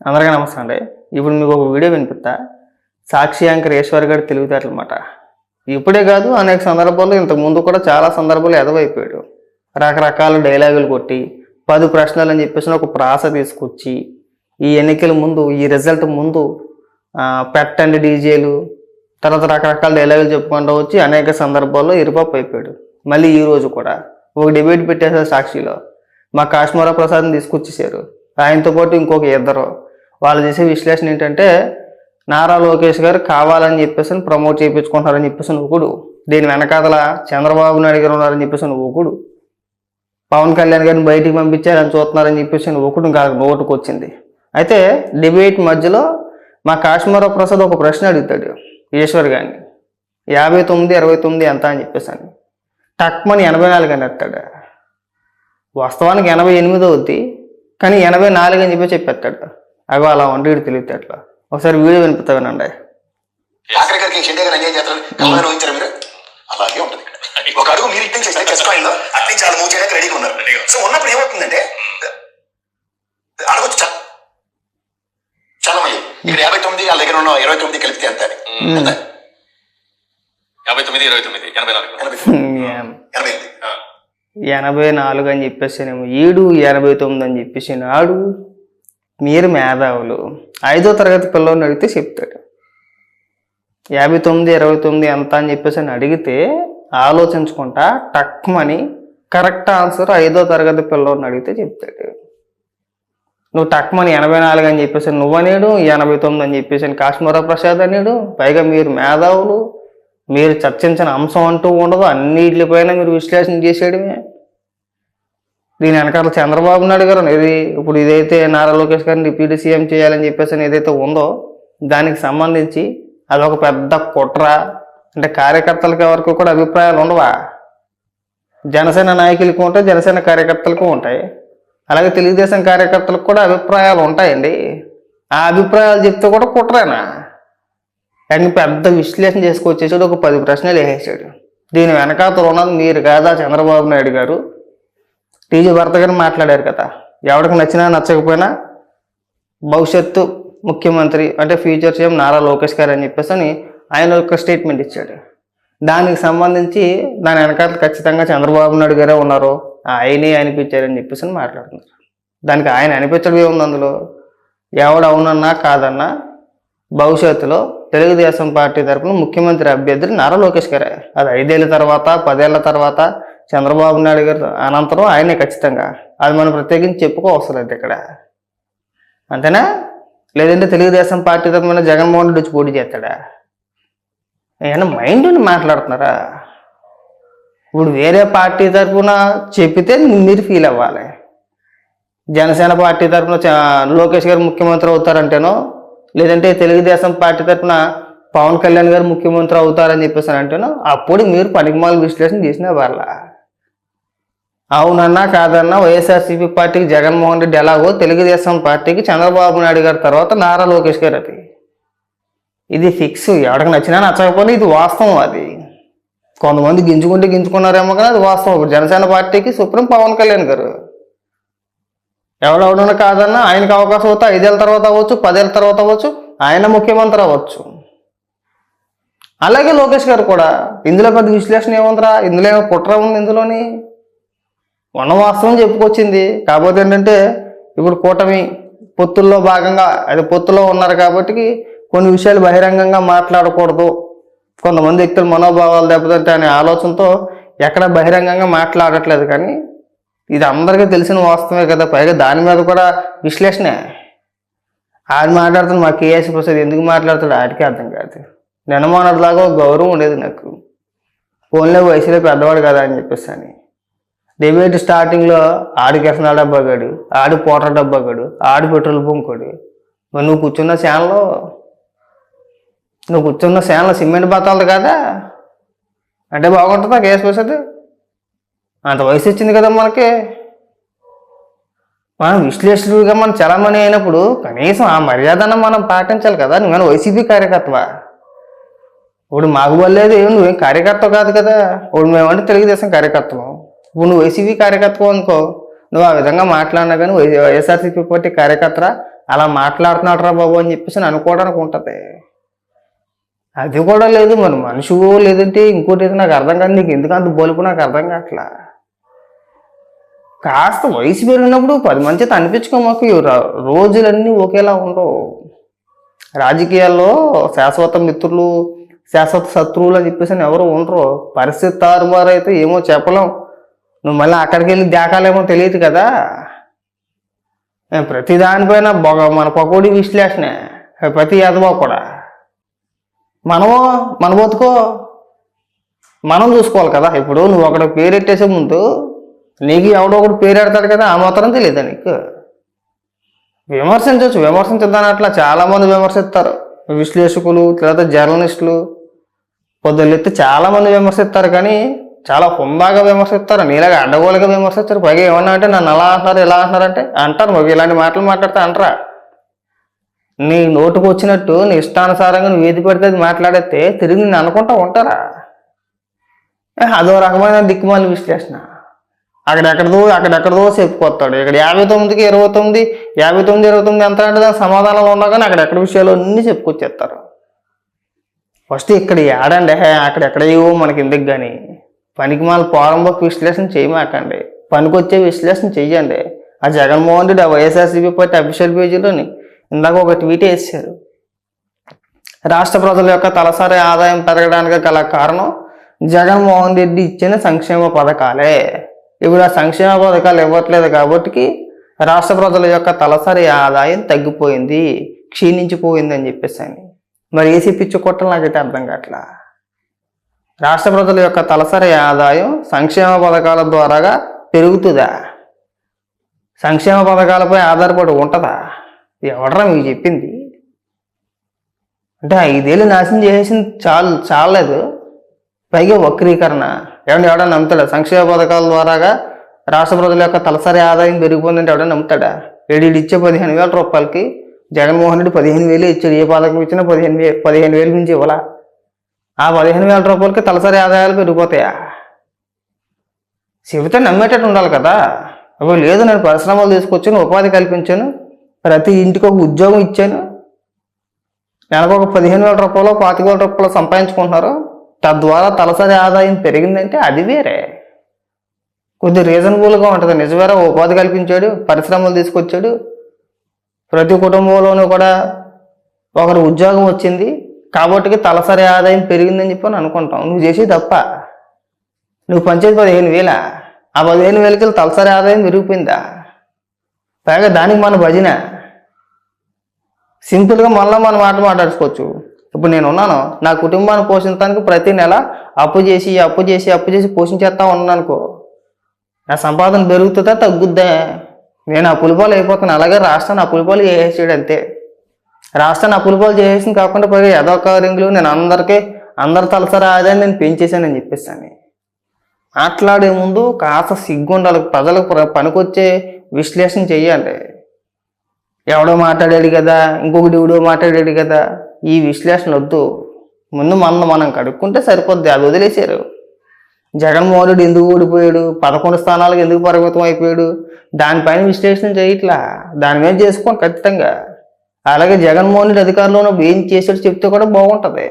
అందరికీ నమస్తే అండి. ఇప్పుడు మీకు ఒక వీడియో వినిపిస్తా. సాక్షి యాంకర్ ఈశ్వర్ గారి తెలివితేటలమాట. ఇప్పుడే కాదు, అనేక సందర్భాల్లో ఇంతకు ముందు కూడా చాలా సందర్భాలు ఎదవైపోయాడు. రకరకాల డైలాగులు కొట్టి 10 ప్రశ్నలు అని చెప్పేసి ఒక ప్రాస తీసుకొచ్చి ఈ ఎన్నికల ముందు, ఈ రిజల్ట్ ముందు పెట్టండి డీజేలు, తర్వాత రకరకాల డైలాగులు చెప్పుకుంటూ వచ్చి అనేక సందర్భాల్లో ఇరుపప్పు అయిపోయాడు. మళ్ళీ ఈ రోజు కూడా ఒక డిబేట్ పెట్టేశారు సాక్షిలో. మా కాశ్మీర ప్రసాద్ని తీసుకొచ్చేసారు. ఆయనతో పాటు ఇంకొక ఇద్దరు. వాళ్ళు చేసే విశ్లేషణ ఏంటంటే నారా లోకేష్ గారు కావాలని చెప్పేసి ప్రమోట్ చేయించుకుంటారని చెప్పేసి ఒకడు, దీని వెనకాతల చంద్రబాబు నాయుడు గారు ఉన్నారని చెప్పేసి ఒకడు, పవన్ కళ్యాణ్ గారిని బయటికి పంపించారని చూస్తున్నారని చెప్పేసి ఒకడు ఇంకా నోటుకు వచ్చింది. అయితే డిబేట్ మధ్యలో మా కాశ్మీర ప్రసాద్ ఒక ప్రశ్న అడుగుతాడు ఈశ్వర్ గారిని, 59, 29 ఎంత అని చెప్పేసి అని. టక్మని 84 అని ఎత్తాడు. వాస్తవానికి 88 అవుద్ది, కానీ 84 అని చెప్పేస్తాడు. అగో అలా ఉండి తెలియతే అట్లా. ఒకసారి వీడియో వినిపిస్తా వినండి. అలాగే ఉంటుంది. ఒక అడుగు మీరు ఇట్టింగ్ చేస్తే చెస్ట్ పాయింట్ లో అట్టించి చాలా మూవ్ చేయడానికి రెడీగా ఉన్నారు. సో ఉన్నప్పుడు ఏమవుతుందంటే అడగొచ్చు చాలా మంది ఇక్కడ 59 వాళ్ళ దగ్గర ఉన్న 29 కలిపితే ఎంత అని 59, 29, 84 అని చెప్పేసానేమో ఈడు, 89 అని చెప్పేసి ఆడు. మీరు మేధావులు, 5వ తరగతి పిల్లల్ని అడిగితే చెప్తాడు. 59, 29 ఎంత అని చెప్పేసి అని అడిగితే ఆలోచించుకుంటా టక్మని కరెక్ట్ ఆన్సర్ 5వ తరగతి పిల్లల్ని అడిగితే చెప్తాడు. నువ్వు టక్మని 84 అని చెప్పేసి నువ్వనేడు, 89 అని చెప్పేసి కాశ్మీర ప్రసాద్ అనేడు. పైగా మీరు మేధావులు, మీరు చర్చించిన అంశం అంటూ ఉండదు, అన్నిటిపైన మీరు విశ్లేషణ చేసేయడమే. దీని వెనకాల చంద్రబాబు నాయుడు గారు ఇది ఇప్పుడు ఇదైతే నారా లోకేష్ గారిని డిప్యూటీ సీఎం చేయాలని చెప్పేసి ఏదైతే ఉందో దానికి సంబంధించి అదొక పెద్ద కుట్ర. అంటే కార్యకర్తలకి ఎవరికి కూడా అభిప్రాయాలు ఉండవా? జనసేన నాయకులకు ఉంటాయి, జనసేన కార్యకర్తలకు ఉంటాయి, అలాగే తెలుగుదేశం కార్యకర్తలకు కూడా అభిప్రాయాలు ఉంటాయండి. ఆ అభిప్రాయాలు చెప్తే కూడా కుట్రేనా? కానీ పెద్ద విశ్లేషణ చేసుకొచ్చేసాడు, ఒక 10 ప్రశ్నలు వేసేసాడు. దీని వెనకాతలు ఉన్నది మీరు కాదా చంద్రబాబు నాయుడు గారు? టీజీ భర్త గారు మాట్లాడారు కదా, ఎవరికి నచ్చినా నచ్చకపోయినా భవిష్యత్తు ముఖ్యమంత్రి అంటే ఫ్యూచర్ సీఎం నారా లోకేష్ గారు అని చెప్పేసి అని ఆయన ఒక స్టేట్మెంట్ ఇచ్చాడు. దానికి సంబంధించి దాని వెనకాల ఖచ్చితంగా చంద్రబాబు నాయుడు గారే ఉన్నారు, ఆయనే అనిపించారని చెప్పేసి అని మాట్లాడుతున్నారు. దానికి ఆయన అనిపించడం ఏముంది అందులో? ఎవడు అవునన్నా కాదన్నా భవిష్యత్తులో తెలుగుదేశం పార్టీ తరఫున ముఖ్యమంత్రి అభ్యర్థి నారా లోకేష్ గారే. అది 5 ఏళ్ళ తర్వాత, 10 ఏళ్ల తర్వాత చంద్రబాబు నాయుడు గారు అనంతరం ఆయనే ఖచ్చితంగా. అది మనం ప్రత్యేకించి చెప్పుకోవసరం లేదు ఇక్కడ, అంతేనా? లేదంటే తెలుగుదేశం పార్టీ తరఫున జగన్మోహన్ రెడ్డి వచ్చి పోటీ చేస్తాడా? ఏమైనా మైండ్ మాట్లాడుతున్నారా? ఇప్పుడు వేరే పార్టీ తరఫున చెప్పితే మీరు ఫీల్ అవ్వాలి. జనసేన పార్టీ తరఫున లోకేష్ గారు ముఖ్యమంత్రి అవుతారంటేనో, లేదంటే తెలుగుదేశం పార్టీ తరఫున పవన్ కళ్యాణ్ గారు ముఖ్యమంత్రి అవుతారని చెప్పేసి అంటేనో అప్పుడు మీరు పనికిమాల విశ్లేషణ చేసిన వాళ్ళ. అవునన్నా కాదన్నా వైఎస్ఆర్సీపీ పార్టీకి జగన్మోహన్ రెడ్డి ఎలాగో తెలుగుదేశం పార్టీకి చంద్రబాబు నాయుడు గారి తర్వాత నారా లోకేష్ గారు. అది ఇది ఫిక్స్. ఎవరికి నచ్చినా నచ్చకపోయినా ఇది వాస్తవం. అది కొంతమంది గింజుకున్నారేమో కానీ అది వాస్తవం. ఇప్పుడు జనసేన పార్టీకి సుప్రీం పవన్ కళ్యాణ్ గారు. ఎవడెవడన్నా కాదన్నా ఆయనకు అవకాశం అవుతా 5 ఏళ్ళ తర్వాత అవ్వచ్చు, 10 ఏళ్ళ తర్వాత అవ్వచ్చు, ఆయన ముఖ్యమంత్రి అవ్వచ్చు. అలాగే లోకేష్ గారు కూడా. ఇందులో పెద్ద విశ్లేషణ ఏముందిరా? ఇందులో ఏమో కుట్ర ఉంది? ఇందులోని ఉన్న వాస్తవం చెప్పుకొచ్చింది. కాకపోతే ఏంటంటే ఇప్పుడు కూటమి పొత్తుల్లో భాగంగా, అది పొత్తులో ఉన్నారు కాబట్టి కొన్ని విషయాలు బహిరంగంగా మాట్లాడకూడదు, కొంతమంది వ్యక్తుల మనోభావాలు దెబ్బతింటే అనే ఆలోచనతో ఎక్కడ బహిరంగంగా మాట్లాడట్లేదు. కానీ ఇది అందరికీ తెలిసిన వాస్తవమే కదా. పైగా దాని మీద కూడా విశ్లేషణే. ఆడు మాట్లాడుతాడు, మా కేఎస్ ప్రసాద్ ఎందుకు మాట్లాడతాడు ఆడికి అర్థం కాదు. నిన్నమోనట్లాగా ఒక గౌరవం ఉండేది నాకు, ఫోన్లో వయసులో పెద్దవాడు కదా అని చెప్పేసి అని. డిబేట్ స్టార్టింగ్లో ఆడి కిరసనాల డబ్బాగాడు, ఆడి పోటర్ డబ్బాగాడు, ఆడి పెట్రోల్ బంకోడు. నువ్వు కూర్చున్న శాలలో సిమెంట్ బత్తాలది కదా అంటే బాగుంటుందా కేఎస్ ప్రసాద్? అంత వయసు వచ్చింది కదా మనకి. మనం విశ్లేషకుడిగా మనం చలామణి అయినప్పుడు కనీసం ఆ మర్యాదను మనం పాటించాలి కదా. నువ్వేమైనా వైసీపీ కార్యకర్తవా? ఇప్పుడు మాకు వల్లేదు, నువ్వేం కార్యకర్త కాదు కదా. ఇప్పుడు మేమంటే తెలుగుదేశం కార్యకర్తలు. ఇప్పుడు నువ్వు వైసీపీ కార్యకర్తవు అనుకో, నువ్వు ఆ విధంగా మాట్లాడినా కానీ వైఎస్ఆర్సీపీ పార్టీ కార్యకర్త అలా మాట్లాడుతున్నాడు రా బాబు అని చెప్పేసి అనుకోవడానికి ఉంటుంది. అది కూడా లేదు, మరి మనిషివో లేదంటే ఇంకోటి ఏదో నాకు అర్థం కాదు. నీకు ఎందుకు అంత బలుపు నాకు అర్థం కావట్లా. కాస్త వయసు పెరిగినప్పుడు 10 మంచితో అనిపించుకోమాకు. రోజులన్నీ ఒకేలా ఉండవు. రాజకీయాల్లో శాశ్వత మిత్రులు శాశ్వత శత్రువులు అని చెప్పేసి ఎవరు ఉండరు. పరిస్థితి తారుమారు అయితే ఏమో చెప్పలేం. నువ్వు మళ్ళీ అక్కడికి వెళ్ళి దాకాలేమో తెలియదు కదా. ప్రతి దానిపైన మన పకోడీ విశ్లేషణ, ప్రతి యాదవా కూడా మన బతుకో మనం చూసుకోవాలి కదా. ఇప్పుడు నువ్వు ఒకటి పేరెట్టేసే ముందు నీకు ఎవడో ఒకటి పేరెడతాడు కదా, ఆ మాత్రం తెలియదా నీకు? విమర్శించద్దని అట్లా చాలామంది విమర్శిస్తారు. విశ్లేషకులు లేదా జర్నలిస్టులు పొద్దున్నెత్తి చాలామంది విమర్శిస్తారు, కానీ చాలా హుందాగా విమర్శిస్తారు. నీలాగా అడ్డగోలుగా విమర్శిస్తారు. పైగా ఏమన్నా అంటే నన్ను అలా అంటున్నారు ఇలా అంటున్నారంటే అంటారు. మరి ఇలాంటి మాటలు మాట్లాడితే అంటారా? నీ నోటుకు వచ్చినట్టు నీ ఇష్టానుసారంగా నువ్వు ఏది పెడితే అది మాట్లాడితే తిరిగి నేను అనుకుంటా ఉంటారా? అదో రకమైన దిక్కుమాలి విశ్లేషణ. అక్కడెక్కడదో చెప్పుకొస్తాడు. ఇక్కడ 59కి 29, 59 ఎంత అంటే దాని సమాధానాలు ఉన్నా కానీ అక్కడెక్కడ విషయాలు అన్నీ చెప్పుకొచ్చేస్తారు. ఫస్ట్ ఇక్కడ ఆడండి, అక్కడెక్కడేవో మనకి ఎందుకు కానీ పనికిమాల పోరంబోకు విశ్లేషణ చేయమాకండి. పనికొచ్చే విశ్లేషణ చెయ్యండి. ఆ జగన్మోహన్ రెడ్డి ఆ వైఎస్ఆర్సీపీ పార్టీ అఫీషియల్ పేజీలోని ఇందాక ఒక ట్వీట్ వేసారు. రాష్ట్ర ప్రజల యొక్క తలసరి ఆదాయం పెరగడానికి గల కారణం జగన్మోహన్ రెడ్డి ఇచ్చిన సంక్షేమ పథకాలే. ఇప్పుడు ఆ సంక్షేమ పథకాలు ఇవ్వట్లేదు కాబట్టి రాష్ట్ర ప్రజల యొక్క తలసరి ఆదాయం తగ్గిపోయింది, క్షీణించిపోయింది అని చెప్పేసి అని. మరి ఏసీ పిచ్చి కొట్టలు నాకైతే అర్థం కావట్లా. రాష్ట్ర ప్రజల యొక్క తలసరి ఆదాయం సంక్షేమ పథకాల ద్వారాగా పెరుగుతుందా? సంక్షేమ పథకాలపై ఆధారపడి ఉంటుందా? ఎవడరా మీకు చెప్పింది? అంటే 5 ఏళ్ళు నాశనం చేసేసింది చాలలేదు, పైగా వక్రీకరణ. ఎవడన్నా నమ్ముతాడా? సంక్షేమ పథకాల ద్వారాగా రాష్ట్ర ప్రజల యొక్క తలసరి ఆదాయం పెరిగిపోయిందంటే ఎవడన్నా నమ్ముతాడా? వీడు ఇచ్చే 15,000 రూపాయలకి జగన్మోహన్ రెడ్డి 15,000 ఇచ్చాడు. ఏ పథకం ఇచ్చినా 15,000 నుంచి ఇవ్వాలా? ఆ 15,000 రూపాయలకి తలసరి ఆదాయాలు పెరిగిపోతాయా? చెబితే నమ్మేటట్టు ఉండాలి కదా. లేదు నేను పరిశ్రమలు తీసుకొచ్చాను, ఉపాధి కల్పించాను, ప్రతి ఇంటికి ఒక ఉద్యోగం ఇచ్చాను, నెలకు ఒక 15,000 రూపాయలు 25,000 రూపాయలు సంపాదించుకుంటున్నారు, తద్వారా తలసరి ఆదాయం పెరిగిందంటే అది వేరే, కొద్ది రీజనబుల్గా ఉంటుంది. నిజమేరా, ఉపాధి కల్పించాడు, పరిశ్రమలు తీసుకొచ్చాడు, ప్రతి కుటుంబంలోనూ కూడా ఒకరు ఉద్యోగం వచ్చింది కాబట్టి తలసరి ఆదాయం పెరిగిందని చెప్పి అనుకుంటాం. నువ్వు చేసి తప్ప. నువ్వు పంచేది 15,000, ఆ 15,000కి తలసరి ఆదాయం పెరిగిపోయిందా? పైగా దానికి మన భజన సింపుల్గా మళ్ళీ మనం మాట్లాడుకోవచ్చు. ఇప్పుడు నేను ఉన్నాను, నా కుటుంబాన్ని పోషించడానికి ప్రతి నెల అప్పు చేసి పోషించేస్తా ఉన్నాను అనుకో, నా సంపాదన పెరుగుతుందా తగ్గుద్దా? నేను అప్పులపాలు అయిపోతాను. అలాగే రాష్ట్రాన్ని అప్పులపాలు చేసేసాడు అంతే. రాష్ట్రాన్ని అప్పులపాలు చేసేసింది కాకుండా పైగా ఏదో కార్యంలో నేను అందరి తలసరి ఆదాయాన్ని నేను పెంచేశానని చెప్పేసాను. మాట్లాడే ముందు కాస్త సిగ్గు ఉండాలి. ప్రజలకు పనికొచ్చే విశ్లేషణ చెయ్యాలి. ఎవడో మాట్లాడాడు కదా, ఇంకొకటి ఎవడో మాట్లాడాడు కదా, ఈ విశ్లేషణ వద్దు. ముందు మనం కడుక్కుంటే సరిపోద్ది. అది వదిలేశారు. జగన్మోహన్ రెడ్డి ఎందుకు ఓడిపోయాడు, 11 స్థానాలకు ఎందుకు పరిమితం అయిపోయాడు, దానిపైన విశ్లేషణ చేయట్లా. దాని మీద చేసుకోండి ఖచ్చితంగా. అలాగే జగన్మోహన్ రెడ్డి అధికారంలో ఏం చేశాడు చెప్తే కూడా బాగుంటుంది.